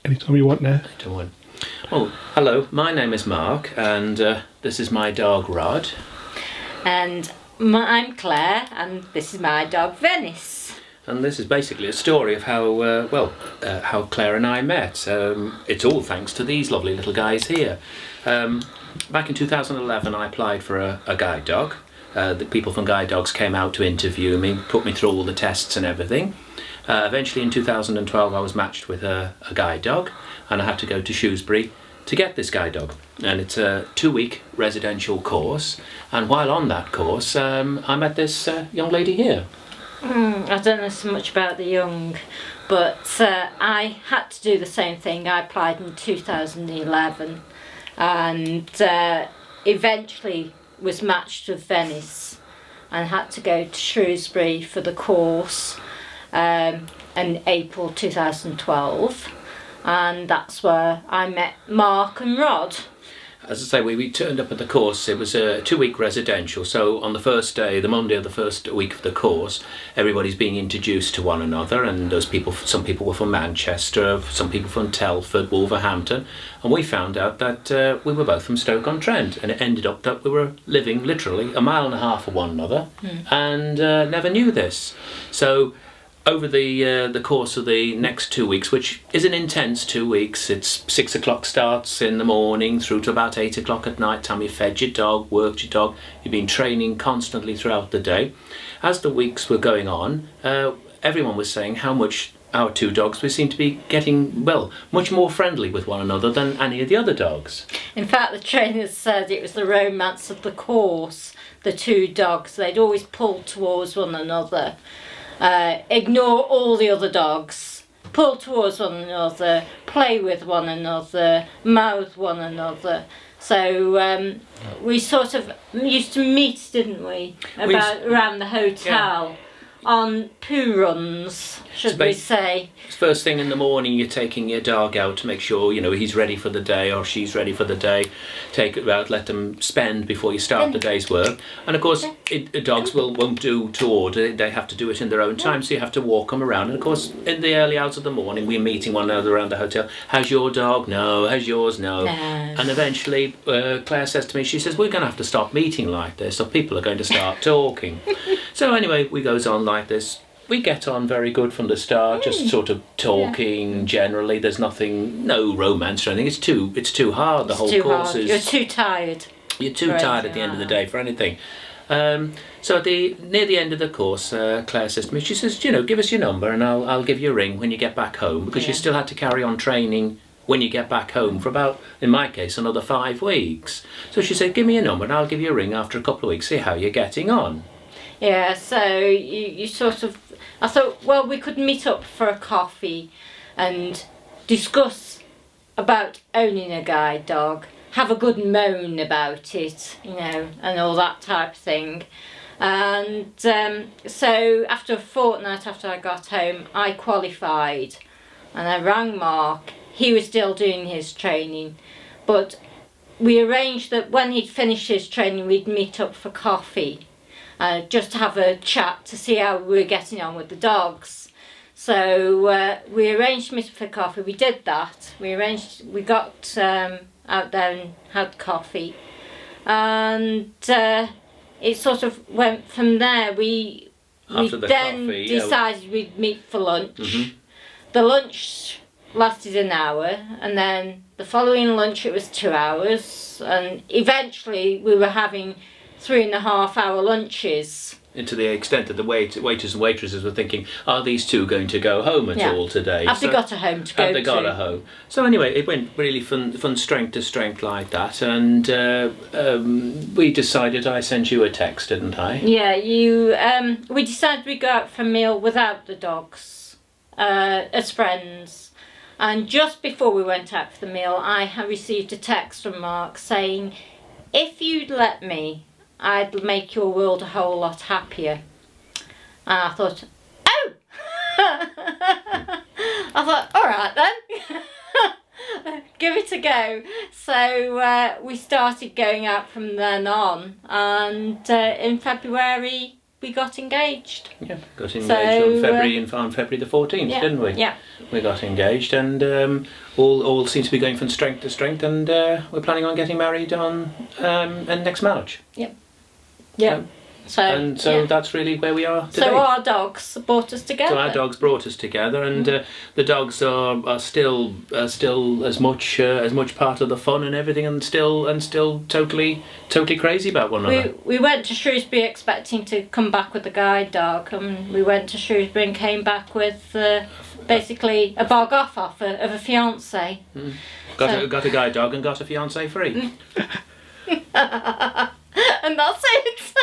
Anytime you want now. Anytime. Oh, hello, my name is Mark, and this is my dog Rod. And I'm Claire, and this is my dog Venice. And this is basically a story of how Claire and I met. It's all thanks to these lovely little guys here. Back in 2011, I applied for a guide dog. The people from Guide Dogs came out to interview me, put me through all the tests and everything. Eventually in 2012 I was matched with a guide dog, and I had to go to Shrewsbury to get this guide dog. And it's a 2-week residential course, and while on that course I met this young lady here. I don't know so much about the young, but I had to do the same thing. I applied in 2011 and eventually was matched with Venice and had to go to Shrewsbury for the course in April 2012, and that's where I met Mark and Rod. As I say, we turned up at the course. It was a 2-week residential, so on the first day, the Monday of the first week of the course, everybody's being introduced to one another, and some people were from Manchester, some people from Telford, Wolverhampton, and we found out that we were both from Stoke-on-Trent, and it ended up that we were living literally a mile and a half from one another, and never knew this. So over the course of the next 2 weeks, which is an intense 2 weeks, it's 6 o'clock starts in the morning through to about 8 o'clock at night time. You fed your dog, worked your dog, you've been training constantly throughout the day. As the weeks were going on, everyone was saying how much our two dogs, we seem to be getting, much more friendly with one another than any of the other dogs. In fact, the trainers said it was the romance of the course. The two dogs, they'd always pull towards one another. Ignore all the other dogs, pull towards one another, play with one another, mouth one another. So we sort of used to meet, didn't we, around the hotel on poo runs, should we say. First thing in the morning, you're taking your dog out to make sure he's ready for the day or she's ready for the day. Take it out, let them spend before you start the day's work. And of course, dogs won't do to order. They have to do it in their own time, so you have to walk them around. And of course, in the early hours of the morning, we're meeting one another around the hotel. How's your dog? No. How's yours? No. And eventually, Claire says to me, she says, we're going to have to stop meeting like this, or people are going to start talking. So anyway, we goes on like this. We get on very good from the start, just sort of talking generally. There's no romance or anything. It's too hard. The whole course is. You're too tired. You're too tired at the end of the day for anything. So near the end of the course, Claire says to me, she says, give us your number and I'll give you a ring when you get back home, because you still had to carry on training when you get back home for about, in my case, another 5 weeks. So she said, give me your number and I'll give you a ring after a couple of weeks, see how you're getting on. Yeah, so you sort of, I thought, well, we could meet up for a coffee and discuss about owning a guide dog, have a good moan about it, and all that type of thing. And so after a fortnight after I got home, I qualified and I rang Mark. He was still doing his training, but we arranged that when he'd finished his training, we'd meet up for coffee. Just to have a chat to see how we were getting on with the dogs. So we arranged to meet for coffee. We did that. We got out there and had coffee. And it sort of went from there. We then decided we'd meet for lunch. Mm-hmm. The lunch lasted an hour, and then the following lunch it was 2 hours. And eventually we were having 3.5-hour lunches. To the extent that the waiters and waitresses were thinking, are these two going to go home at all today? Have they got a home to go to? Have they got a home? So anyway, it went really from strength to strength like that, and we decided, I sent you a text, didn't I? Yeah, we decided we'd go out for a meal without the dogs, as friends. And just before we went out for the meal, I had received a text from Mark saying, if you'd let me, I'd make your world a whole lot happier. And I thought, oh! I thought, all right then. Give it a go. So we started going out from then on, and in February we got engaged. Yeah, got engaged So, on February the 14th, Yeah, didn't we? yeah. We got engaged, and all seems to be going from strength to strength, and we're planning on getting married on next March. Yeah. So yeah. That's really where we are today. So our dogs brought us together. So our dogs brought us together, and the dogs are still as much part of the fun and everything, and still totally crazy about one another. We went to Shrewsbury expecting to come back with the guide dog, and we went to Shrewsbury and came back with basically a bog off offer of a fiance. Got a guide dog and got a fiance free. And that's it.